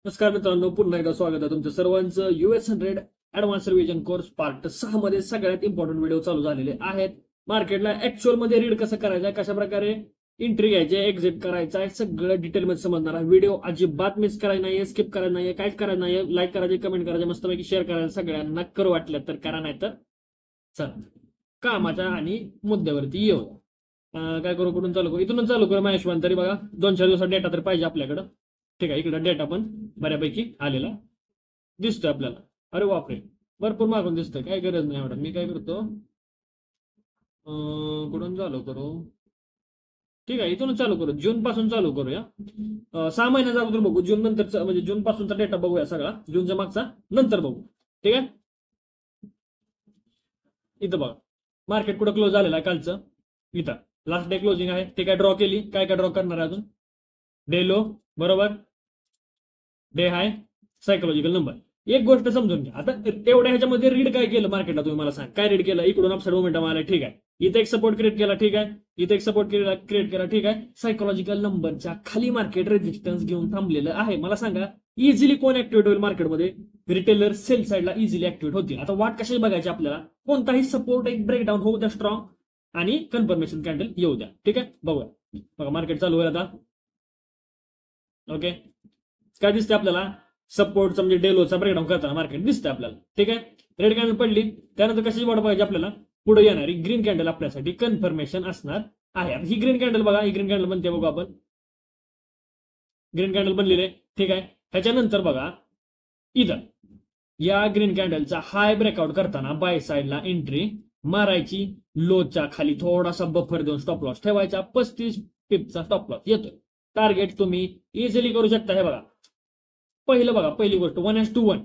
नमस्कार मित्रांनो, पुन्हा एकदा स्वागत आहे तुमचं सर्वांचं US 100 advance revision course part 6 मध्ये सगळ्यात इम्पॉर्टंट व्हिडिओ चालू झालेले आहेत. मार्केटला ऍक्च्युअल मध्ये रीड कसं करायचं, कशा प्रकारे एंट्री घ्यायची, एक्झिट करायचं आहे, सगळं डिटेल मध्ये समजणार आहे. व्हिडिओ अजिबात मिस करायचा नाहीये, स्किप करायचं नाहीये, काहीच करायचं नाहीये. लाईक करायचे, कमेंट करायचे, मस्तपैकी शेअर करायचं, सगळ्यांना करू वाटलं तर करा, नाही तर चला कामाच्या आणि मुद्द्यावरती येऊ. काय करू, कुठून चालू करू? इथूनच चालू करू. माझ्या हिशोबाने तरी बघा 2-4 दिवसात डेटा तर पाहिजे आपल्याकडं. ठीक आहे, इकडे डेटा पण बऱ्यापैकी आलेला दिसतोय आपल्याला. अरे बापरे, भरपूर मागून दिसतोय, काय गरज नाही मॅडम. मी काय करतो, कुठून चालू करू? ठीक आहे, इथूनच चालू करू. जून पासून चालू करूया. 6 महिन्याचा अगोदर बघू, जून नंतरचा म्हणजे जून पासूनचा डेटा बघूया सगळा, जूनच्या मागचा नंतर बघू. ठीक आहे, इथं बघा मार्केट कुठं क्लोज झालेलं आहे कालचं. इथं लास्ट डे क्लोजिंग आहे. ठीक आहे, ड्रॉ केली. काय काय ड्रॉ करणार आहे अजून? डे लो बरोबर, डे हाय, सायकोलॉजिकल नंबर. एक गोष्ट समजून घ्या आता. एवढ्या ह्याच्यामध्ये रीड काय केलं मार्केटला, तुम्ही मला सांग. काय रीड केलं? इकडून अपसाईड मोमेंटम आलाय. ठीक आहे, इथे एक सपोर्ट क्रिएट केला. ठीक आहे, इथे एक सपोर्ट क्रिएट केला. ठीक आहे, सायकोलॉजिकल नंबरच्या खाली मार्केट रेजिस्टन्स घेऊन थांबलेलं आहे. मला सांगा, इझिली कोण ऍक्टिव्हेट होईल मार्केटमध्ये? रिटेलर सेल साईडला इझिली ऍक्टिव्हेट होतील. आता वाट कशाची बघायची आपल्याला? कोणताही सपोर्ट एक ब्रेकडाऊन होऊ द्या स्ट्रॉंग, आणि कन्फर्मेशन कॅन्डल येऊ द्या. ठीक आहे, बघूया. बघा मार्केट चालू होईल आता. ओके, काय दिसतंय आपल्याला? सपोर्टचा म्हणजे डेलोचा ब्रेकडाऊन करताना मार्केट दिसतंय आपल्याला. ठीक आहे, रेड कॅन्डल पडली, त्यानंतर कशाची वाट पाहिजे आपल्याला? पुढे येणारी ग्रीन कॅन्डल आपल्यासाठी कन्फर्मेशन असणार आहे. ही ग्रीन कॅन्डल बघा, ही ग्रीन कॅन्डल बनते बघू आपण. ग्रीन कॅन्डल बनलेली आहे. ठीक आहे, ह्याच्यानंतर बघा इथं या ग्रीन कॅन्डलचा हाय ब्रेकआउट करताना बाय साईडला एंट्री मारायची. लोच्या खाली थोडासा बफर देऊन स्टॉप लॉस ठेवायचा. 35 पिपचा स्टॉप लॉस येतोय. टार्गेट तुम्ही इझिली करू शकता. हे बघा, पहिलं बघा, पहिली गोष्ट 1:1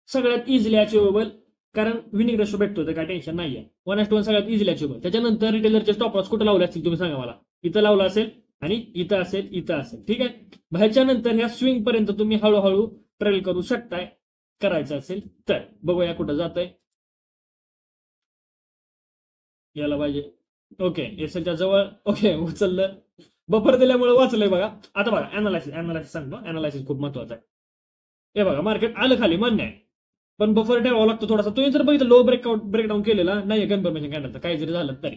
सगळ्यात इझिली अचिवेबल, कारण विनिंग रेशो भेटतो तर काय टेन्शन नाहीये. 1:1 सगळ्यात इझिली अचिवेबल. त्याच्यानंतर रिटेलरचे स्टॉप लॉस कुठे लावले असतील तुम्ही सांगा मला? इथं लावला असेल, आणि इथं असेल, इथं असेल. ठीक आहे, ह्याच्यानंतर ह्या स्विंग पर्यंत तुम्ही हळूहळू ट्रेल करू शकताय, करायचं असेल तर. बघूया कुठं जात आहे. याला पाहिजे. ओके, एसएलच्या जवळ. ओके, उचललं. बफर दिल्यामुळे वाचलंय बघा. आता बघा, अनालायसिस सांगतो. अनालायसिस खूप महत्वाचं आहे. हे बघा, मार्केट आलं खाली, मान्य आहे, पण बफर ठेवावा लागतो थोडासा. तुम्ही जर बघितलं लो ब्रेकडाऊन केलेला नाही कन्फर्मेशन कॅन्डलचं, काही जरी झालं तरी.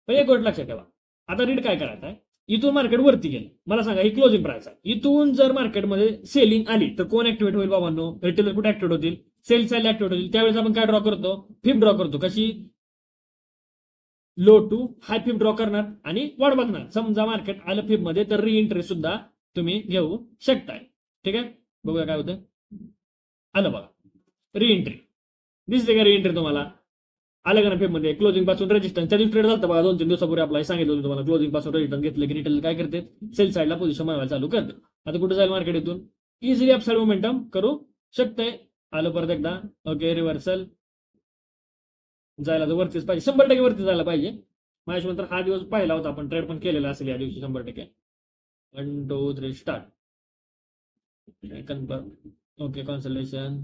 पण एक गोष्ट लक्षात ठेवा, आता रीड काय करायचं आहे? इथून मार्केट वरती गेलं, मला सांगा ही क्लोजिंग प्राइस आहे. इथून जर मार्केटमध्ये सेलिंग आली तर कोण ऍक्टिव्हेट होईल बाबांनो? रिटेलर कुठे ऍक्टिव्हेट होतील? सेल साईड ऍक्टिव्हेट होतील. त्यावेळेस आपण काय ड्रॉ करतो? फिप ड्रॉ करतो. कशी? लो टू हाय फिप ड्रॉ करणार आणि वाढ बघणार. समजा मार्केट आलं फिप मध्ये, तर री एंट्री सुद्धा तुम्ही घेऊ शकताय. ठीक आहे, बघूया काय होतं. आलं बघा, री एंट्री दिसते का? री एंट्री तुम्हाला आलं का ना फेब मध्ये? क्लोजिंग पासून रेजिस्टन्स त्या दिवशी ट्रेड झालं बघा 2-3 दिवसापूर्वी. आपल्याला सांगितलं होतं तुम्हाला, क्लोजिंग पासून रेजिस्टन्स घेतलं की रिटेल काय करते? सेल साईडला पोझिशन बनवायला चालू करते. आता कुठे जाईल मार्केट? इथून इझिली अपसाईड मोमेंटम करू शकते. आलं परत एकदा. ओके, रिव्हर्सल जायला तर वरतीच पाहिजे, 100% वरती जायला पाहिजे. माझ्या तर हा दिवस पाहिला होता आपण, ट्रेड पण केलेला असेल या दिवशी 100%. 1 2 3 स्टार्ट. कन्फर्म. Okay, consultation.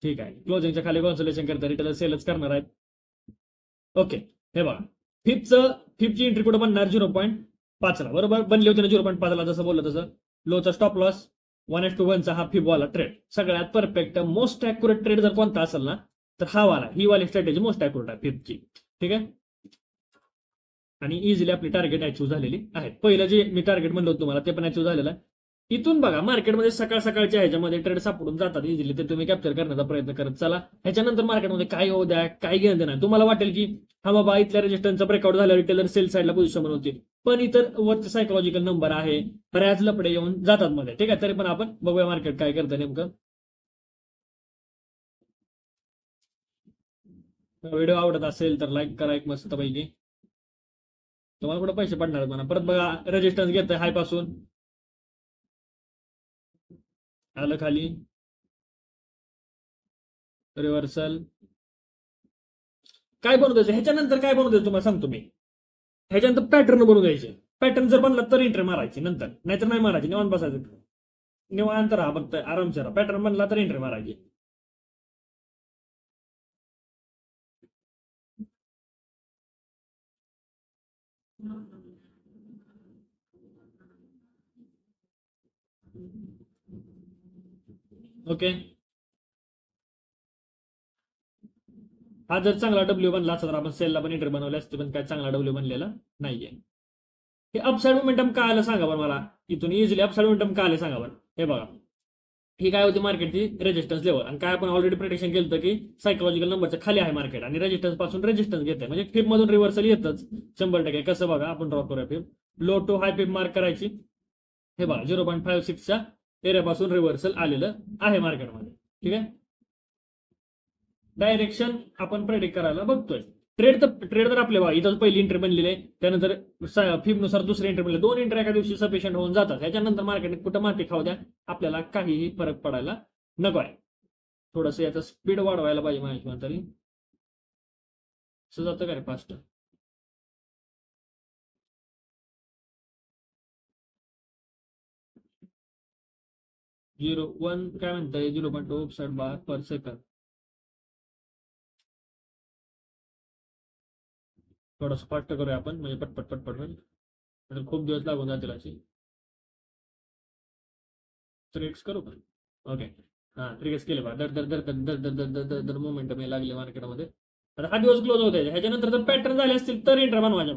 ठीक आहे, क्लोजिंगच्या खाली कॉन्सल्टेशन करता रिटेलर सेलच करणार आहेत. ओके, हे बघा, फिफ्थची एंट्री कुठं बनणार? 0.5 ला बरोबर बनली होती ना, 0.5 ला जसं बोललं तसं. लोचा स्टॉप लॉस 1:1चा हा फिबवाला ट्रेड सगळ्यात परफेक्ट मोस्ट अॅक्युरेट ट्रेड जर कोणता असेल ना, तर हा वाला, ही वाली स्ट्रॅटेजी मोस्ट अॅक्युरेट आहे फिफ्थची. ठीक आहे, आणि इझिली आपली टार्गेट अचीव्ह झालेली आहे. पहिलं जे मी टार्गेट म्हणलं होतं तुम्हाला, ते पण अचीव्ह झालेलं आहे. इथून बघा मार्केटमध्ये सकाळ सकाळच्या ह्याच्यामध्ये ट्रेड सापडून जातात इझिली, ते तुम्ही कॅप्चर करण्याचा प्रयत्न करत चला. ह्याच्यानंतर मार्केटमध्ये काय होऊ द्या, काय घेणं नाही. तुम्हाला वाटेल की हा बाबा इथल्या रेजिस्टन्सचा ब्रेकआउट झाला, रिटेलर सेल साईडला पोझिशन बनवतील, पण इतर वरचे सायकोलॉजिकल नंबर आहे, बऱ्याच लपडे येऊन जातात मध्ये. ठीक आहे, तरी पण आपण बघूया मार्केट काय करतं नेमकं. व्हिडिओ आवडत असेल तर लाईक करा एक मस्त पैकी. तुम्हाला कुठे पैसे पडणार आहेत म्हणा. परत बघा, रेजिस्टन्स घेतोय हाय पासून, आलं खाली, रिव्हर्सल. काय बनवू द्यायचं ह्याच्यानंतर? काय बनवू द्यायचं तुम्हाला सांगतो मी. ह्याच्यानंतर पॅटर्न बनवू द्यायचे. पॅटर्न जर बनला तर एंट्री मारायची, नंतर नाहीतर नाही मारायची. निवांत बसायचं, निवांत राहा, फक्त आरामशीर राहा. पॅटर्न बनला तर एंट्री मारायची. ओके, हा जर चांगला डब्ल्यू बनला असता तर आपण सेलला पण एंट्री बनवली असते, पण काय चांगला डब्ल्यू बनलेला नाहीये. हे अपसाइड मोमेंटम काय आलं सांगा बरं मला, इथून इझिली अपसाइड मोमेंटम काय आलं सांगा बरं. हे बघा, ही काय होती मार्केटची रेजिस्टन्स लेवल, आणि काय आपण ऑलरेडी प्रिडिक्शन केलं की सायकोलॉजिकल नंबरच्या खाली आहे मार्केट, आणि रेजिस्टन्स पासून रेजिस्टन्स घेते, म्हणजे फिप मधून रिव्हर्सल येतच 100%. कसं बघा, आपण ड्रॉ करूया फिप, लो टू हाय फिप मार्क करायची. हे बघा 0.56च्या एरियापासून रिव्हर्सल आलेलं आहे मार्केटमध्ये. ठीक आहे, डायरेक्शन आपण प्रेडिक्ट करायला बघतोय. ट्रेड तर आपले बघा इथं पहिली एंट्री बनलेली आहे, त्यानंतर फिप नुसार दुसरी एंट्री बनली, 2 एंट्री एका दिवशी सफिशियंट होऊन जातात. त्याच्यानंतर मार्केट कुठं माती खाऊ द्या, आपल्याला काहीही फरक पडायला नको आहे. थोडंसं याचा स्पीड वाढवायला पाहिजे माझ्या तरी, असं जातं का रे फास्ट. 0.1 काय म्हणताय, 0.2 अपसाइड बार पर सेकंद. थोडंसं फास्ट करूया आपण, म्हणजे पटपट पटपट होईल, म्हणजे खूप दिवस लागून जातील अशी. 3x करू का? ओके, हा 3x केले बा, दर दर दर दर दर दर दर दर दर मोमेंटम लागले मार्केटमध्ये. आता हा दिवस क्लोज होते, ह्याच्यानंतर जर पॅटर्न झाले असतील तर एंट्री बनवायच्या.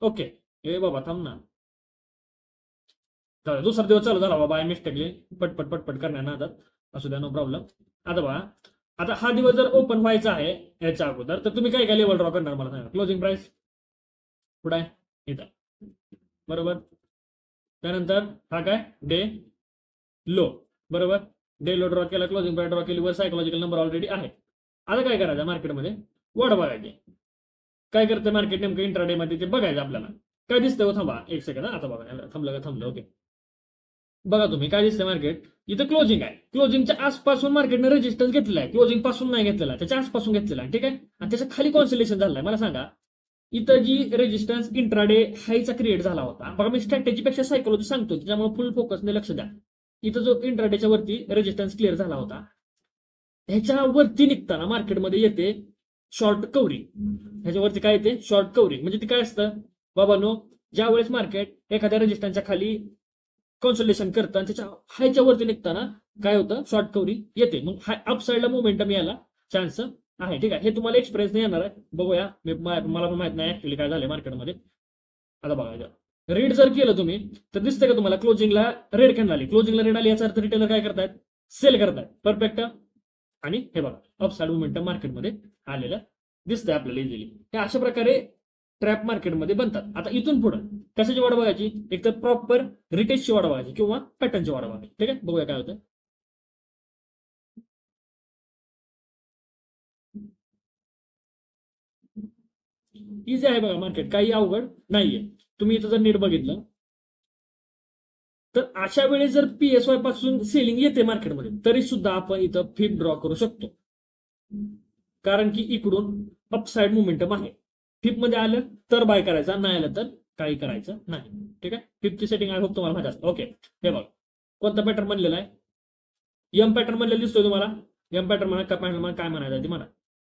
ओके, हे बाबा थांब ना, दुसरा दिवस चालू झाला बाबा, आय मिस्टेकली पटपट पटपट करण्या नादात, असू द्या नो प्रॉब्लेम. आता बघा, आता हा दिवस जर ओपन व्हायचा आहे याच्या अगोदर, तर तुम्ही काय काय लेवल ड्रॉ करणार मला सांगा. क्लोजिंग प्राइस कुठं आहे, इथं बरोबर. त्यानंतर हा काय डे लो, बरोबर. डे लो ड्रॉ केला, क्लोजिंग प्राइस ड्रॉ केली, वर सायकोलॉजिकल नंबर ऑलरेडी आहे. आता काय करायचं मार्केटमध्ये, वाढ बघायची. काय करतं मार्केट नेमकं इंट्राडे मध्ये ते बघायचं आपल्याला. काय दिसतं, थांबा एक सेकंड, आता बघा थांबलं का, थांबलं. ओके, बघा तुम्ही काय दिसतंय मार्केट, इथं क्लोजिंग आहे, क्लोजिंगच्या आसपासून मार्केटने रेजिस्टन्स घेतलेला आहे, क्लोजिंग पासून नाही घेतलेला, त्याच्या आसपासून घेतलेला आहे. ठीक आहे, आणि त्याच्या खाली कॉन्सलेशन झालंय. मला सांगा, इथं जी रेजिस्टन्स इंट्राडे हायचा क्रिएट झाला होता बघा, मी स्ट्रॅटेजीपेक्षा सायकोलॉजी सांगतो, त्याच्यामुळे फुल फोकसने लक्ष द्या. इथं जो इंट्राडेच्या वरती रेजिस्टन्स क्लिअर झाला होता, ह्याच्यावरती निघताना मार्केटमध्ये येते शॉर्ट कव्हरिंग. ह्याच्यावरती काय येते, शॉर्ट कव्हरिंग. म्हणजे ते काय असतं बाबांनो, ज्या वेळेस मार्केट एखाद्या रेजिस्टन्सच्या खाली कॉन्सोलेशन करतं आणि त्याच्या हायच्या वरती निघताना काय होतं, शॉर्ट कव्हरिंग येते, मग हाय अपसाइडला मोमेंटम यायला चान्स आहे. ठीक आहे, हे तुम्हाला एक्सपिरियन्स नाही येणार आहे, बघूया. मला पण माहित नाही ऍक्च्युली काय झालंय मार्केटमध्ये. आता बघा, रेड जर केलं तुम्ही तर दिसतंय का तुम्हाला, क्लोजिंगला रेड कॅन्डल आली, क्लोजिंगला रेड आली, याचा अर्थ रिटेलर काय करतायत, सेल करतायत. परफेक्ट. आणि हे बघा, अपसाइड मोमेंटम मार्केटमध्ये आलेलं दिसतंय आपल्याला इझिली. हे अशा प्रकारे ट्रॅप मार्केटमध्ये बनतात. आता इथून पुढे कशाची वाढ बघायची, एक तर प्रॉपर रिटेस्टची वाढ बघायची किंवा पॅटर्नची वाढ बघायची. ठीक आहे, बघूया काय होतं. इझी आहे बघा मार्केट, काही अवघड नाहीये. तुम्ही इथं जर नीट बघितलं तर अशा वेळेस जर पीएसवाय पासून सेलिंग येते मार्केटमध्ये, तरी सुद्धा आपण इथं फिप ड्रॉ करू शकतो, कारण की इकडून अपसाइड मोमेंटम आहे. फिप मध्ये आलं तर बाय करायचा, नाही आलं तर काही करायचं नाही. ठीक आहे, फिपची सेटिंग आहे, खूप तुम्हाला माहिती असतं. ओके, हे बघ कोणता पॅटर्न बनलेला आहे, एम पॅटर्न बनलेला दिसतोय तुम्हाला. एम पॅटर्न म्हणा का पॅटर्न काय म्हणायचं ते म्हणा.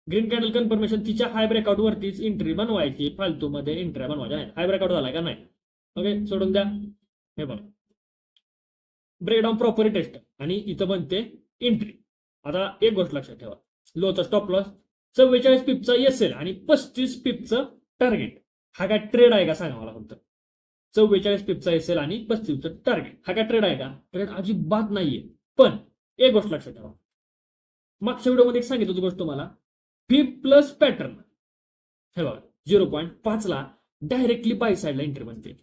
ग्रीन कॅन्डल कन्फर्मेशन, तिच्या हाय ब्रेकआउट वरतीच एंट्री बनवायची, फालतू मध्ये एंट्री बनवायच्या नाही. हाय ब्रेकआउट झालाय का नाही, ओके सोडून द्या. हे बघ, ब्रेकडाऊन प्रॉपर टेस्ट, आणि इथं बनते एंट्री. आता एक गोष्ट लक्षात ठेवा, लोचा स्टॉप लॉस 44 पिपचा एल आणि 35 पिपचं टार्गेट. हा काय ट्रेड आहे का सांगा मला फक्त. 44 पिपचा एल आणि 35चं टार्गेट, हा काय ट्रेड आहे का, ट्रेड अजिबात नाहीये. पण एक गोष्ट लक्षात ठेवा, मागच्या व्हिडिओमध्ये सांगितलं होती गोष्ट तुम्हाला, फिप प्लस पॅटर्न, हे बघा 0.5 ला डायरेक्टली बाय साईडला एंट्री बनते.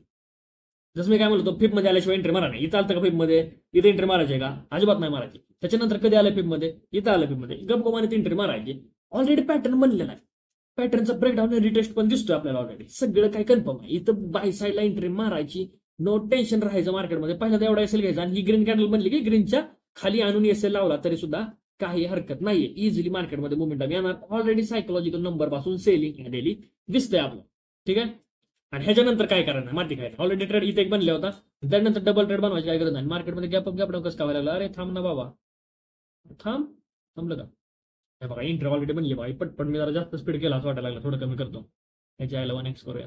जसं मी काय म्हणतो, फिप मध्ये आल्याशिवाय एंट्री मारा नाही. इथं आलं का फिप मध्ये, इथे एंट्री मारायची का, अजिबात नाही मारायची. त्याच्यानंतर कधी आलं फिप मध्ये, इथं आलं फिप मध्ये, गपगोमाने एंट्री मारायची. ऑलरेडी पॅटर्न बनलेला आहे, पॅटर्नचा ब्रेकडाऊन रिटेस्ट पण दिसतोय आपल्याला ऑलरेडी, सगळं काय कन्फर्म आहे. इथं बाय साईडला एंट्री मारायची, नो टेन्शन राहायचं मार्केटमध्ये. पहिल्यांदा एवढा एसएल घ्यायचा, आणि ही ग्रीन कॅन्डल बनली की ग्रीनच्या खाली आणून एसएल लावला तरी सुद्धा काही हरकत नाहीये, इझिली मार्केटमध्ये मोमेंटम येणार. ऑलरेडी सायकोलॉजिकल नंबर पासून सेलिंग आलेली दिसतंय आपलं. ठीक आहे, आणि ह्याच्यानंतर काय करणार माहिती काय, ऑलरेडी ट्रेड इथे एक बनले होता, त्यानंतर डबल ट्रेड बनवायची काय गरज नाही. मार्केटमध्ये गॅप गॅप कसं काय लागला, अरे थांब ना बाबा, थांबलं का. हे बघा एंट्री ऑलरेडी बनली बघा, पटपट मी जरा जास्त स्पीड केला असं वाटायला लागला, थोडं कमी करतो. ह्याच्या आयला 1x करूया.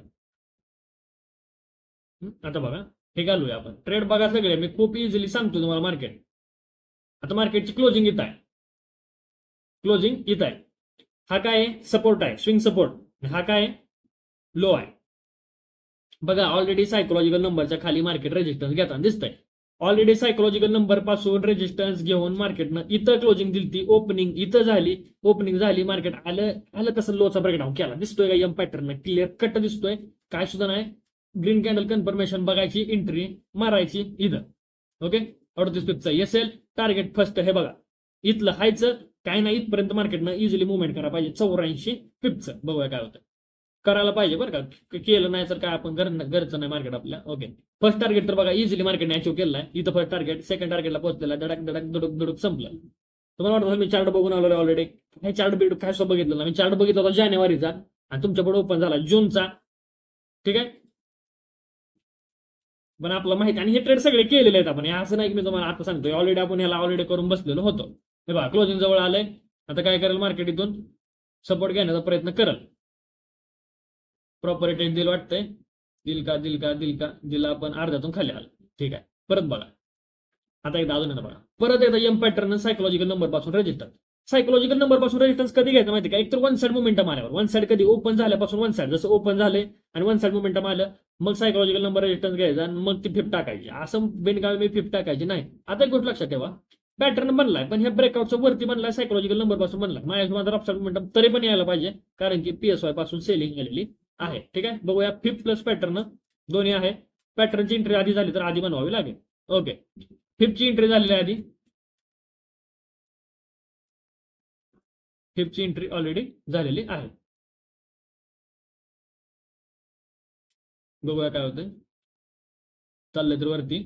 आता बघा हे घालूया आपण ट्रेड, बघा सगळे मी खूप इझिली सांगतो तुम्हाला मार्केट. आता मार्केटची क्लोजिंग इथं आहे, क्लोजिंग इथं आहे. हा काय आहे? सपोर्ट आहे, स्विंग सपोर्ट. हा काय आहे? लो आहे. बघा ऑलरेडी सायकोलॉजिकल नंबरच्या खाली मार्केट रेजिस्टन्स घेताना दिसतंय. ऑलरेडी सायकोलॉजिकल नंबर पासून रेजिस्टन्स घेऊन मार्केटनं इथं क्लोजिंग दिली ती, ओपनिंग इथं झाली, ओपनिंग झाली, मार्केट आलं तसं लोचा ब्रेकडाऊन केला. दिसतोय का एम पॅटर्न? क्लिअर कट दिसतोय, काय सुद्धा नाही. ग्रीन कॅन्डल कन्फर्मेशन बघायची, एंट्री मारायची इथं. ओके, 38 पिपचा एसएल टार्गेट फर्स्ट हे बघा इथलं हायचं, काय नाही इथपर्यंत मार्केटनं इझिली मुवमेंट करायला पाहिजे. 84 पिपचं बघूया काय होतं, करायला पाहिजे बरं का. केलं नाही तर काय आपण घरचं नाही मार्केट आपल्या. ओके, फर्स्ट टार्गेट तर बघा इझिली मार्केटने अचीव केलं आहे. इथं फर्स्ट टार्गेट, सेकंड टार्गेटला पोहोचलेला, धडक धडक दुडुक दुडुक संपलं. तुम्हाला वाटतं मी चार्ट बघून आलो ऑलरेडी. हे चार्ट बीट काय सुद्धा बघितलं ना मी. चार्ट बघितला होता जानेवारीचा आणि तुमच्या पुढे ओपन झाला जूनचा. ठीक आहे, पण आपलं माहिती आणि हे ट्रेड सगळे केलेले आहेत आपण. असं नाही की मी तुम्हाला आता सांगतोय, ऑलरेडी आपण ह्याला ऑलरेडी करून बसलेलो होतो. हे बघा क्लोजिंग जवळ आलंय. आता काय करेल मार्केट? इथून सपोर्ट घेण्याचा प्रयत्न करेल. प्रॉपर टेस्ट दिल वाटतंय, दिला आपण अर्ध्यातून खाली आलं. ठीक आहे, परत बघा. आता एकदा अजून बघा, परत एकदा एम पॅटर्न सायकोलॉजिकल नंबर पासून रेजिस्टन्स. सायकोलॉजिकल नंबर पासून रेजिस्टन्स कधी घ्यायचं माहिती का? एक तर वन साइड मोमेंटम आल्यावर, वन साइड कधी ओपन झाल्यापासून वन साइड, जसं ओपन झाले आणि वन साइड मोमेंटम आलं मग सायकोलॉजिकल नंबर रेजिस्टन्स घ्यायचा आणि मग ती फिफ्ट टाकायची. असं बेनगावी मी फिफ्ट टाकायची नाही. आता एक गोष्ट लक्षात ठेवा, पॅटर्न बनलाय पण ह्या ब्रेकआउटच्या वरती बनलाय, सायकोलॉजिकल नंबर पासून बनलाय. माझ्या अपसाइड मोमेंटम तरी पण यायला पाहिजे, कारण की पीएसवाय पासून सेलिंग आलेली आहे. ठीक आहे, बघूया फिफ्थ प्लस पॅटर्न दोन्ही आहे. पॅटर्नची एंट्री आधी झाली तर आधी बनवावी लागेल. ओके, फिफ्थची एंट्री झालेली आहे आधी, फिफ्थची एंट्री ऑलरेडी झालेली आहे. बघूया काय होतंय. चाललंय तर वरती,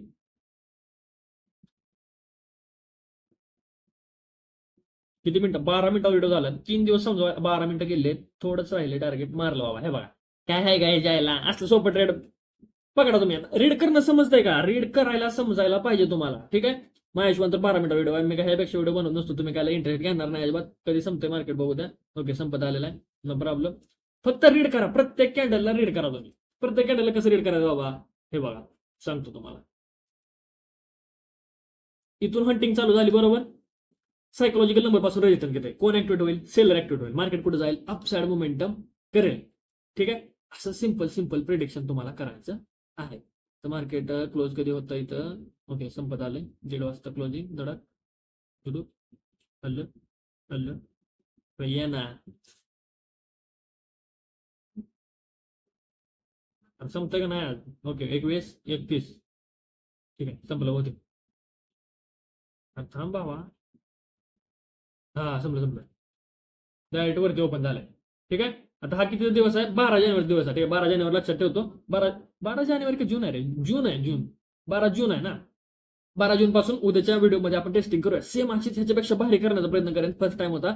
किती मिनिटं? 12 मिनिटं व्हिडिओ झाला. 3 दिवस समजा 12 मिनिटं गेले, थोडंच राहिले, टार्गेट मारलं बाबा. हे बघा काय आहे काय जायला असलं सोपं ट्रेड पकडा तुम्ही. आता रीड करणं समजतंय का? रीड करायला समजायला पाहिजे तुम्हाला. ठीक आहे, महेशवंत 12 मिनिटं व्हिडिओ आहे, मी काय ह्यापेक्षा व्हिडिओ बनवत नसतो. तुम्ही काय इंटरेस्ट घेणार नाही अजिबात. कधी संपतंय मार्केट बघू द्या. ओके, संपत आलेला आहे, नो प्रॉब्लेम. फक्त रीड करा, प्रत्येक कॅन्डलला रीड करा तुम्ही. प्रत्येक कॅन्डलला कसं रीड करायचं बाबा हे बघा, सांगतो तुम्हाला. इथून हंटिंग चालू झाली बरोबर, सायकोलॉजिकल नंबर पासून रेजिस्टन्स घेते. कोण ऍक्टिव्हेट होईल? सेलर ऍक्टिव्हेट होईल. मार्केट कुठे जाईल? अपसाइड मोमेंटम करेल. ठीक आहे, असं सिंपल प्रिडिक्शन तुम्हाला करायचं आहे. तर मार्केट क्लोज कधी होतं इथं? ओके, संपत आलंय 1:30 वाजता क्लोजिंग. धडक दुडूक हल्ल हल्ल ये ना, संपतं का नाही आज? ओके, 21:31. ठीक आहे, संपलं होते. थांब बाबा, हा संपलं डायरेक्ट वरती ओपन झालंय. ठीक आहे, आता हा किती दिवस आहे? 12 जानेवारी दिवस आहे. ठीक आहे, 12 जानेवारी लक्षात ठेवतो. 12 जानेवारी की जून आहे रे? जून आहे, जून. 12 जून आहे ना. 12 जून पासून उद्याच्या व्हिडिओमध्ये आपण टेस्टिंग करूया. सेम अशीच ह्याच्यापेक्षा भारी करण्याचा प्रयत्न करेन. फर्स्ट टाइम होता,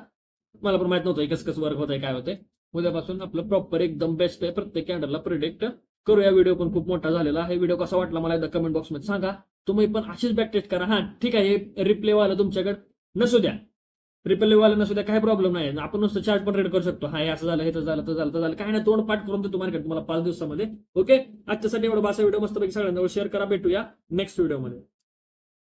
मला पण माहित नव्हतं कसं वर्क होतंय काय होतंय. उद्यापासून आपलं प्रॉपर एकदम बेस्ट आहे. प्रत्येक कॅन्डलला प्रिडिक्ट करूया. व्हिडिओ पण खूप मोठा झालेला आहे. व्हिडिओ कसा वाटला मला एकदा कमेंट बॉक्समध्ये सांगा. तुम्ही पण अशीच बॅक टेस्ट करा. हा ठीक आहे, हे रिप्ले वाला तुमच्याकडे नसू द्या, रिप्ले वाला नसू द्या, काही प्रॉब्लेम नाही. आपण नुसतं चार्ट पण रीड करू शकतो. हा असं झालं, हे तर झालं, तर झालं, तर झालं, काय नाही तोंड पाठ करून देतो मार्केट तुम्हाला 5 दिवसामध्ये. ओके, आजच्यासाठी एवढं बासा व्हिडिओ मस्तपैकी सगळ्यांना शेअर करा. भेटूया नेक्स्ट व्हिडिओमध्ये.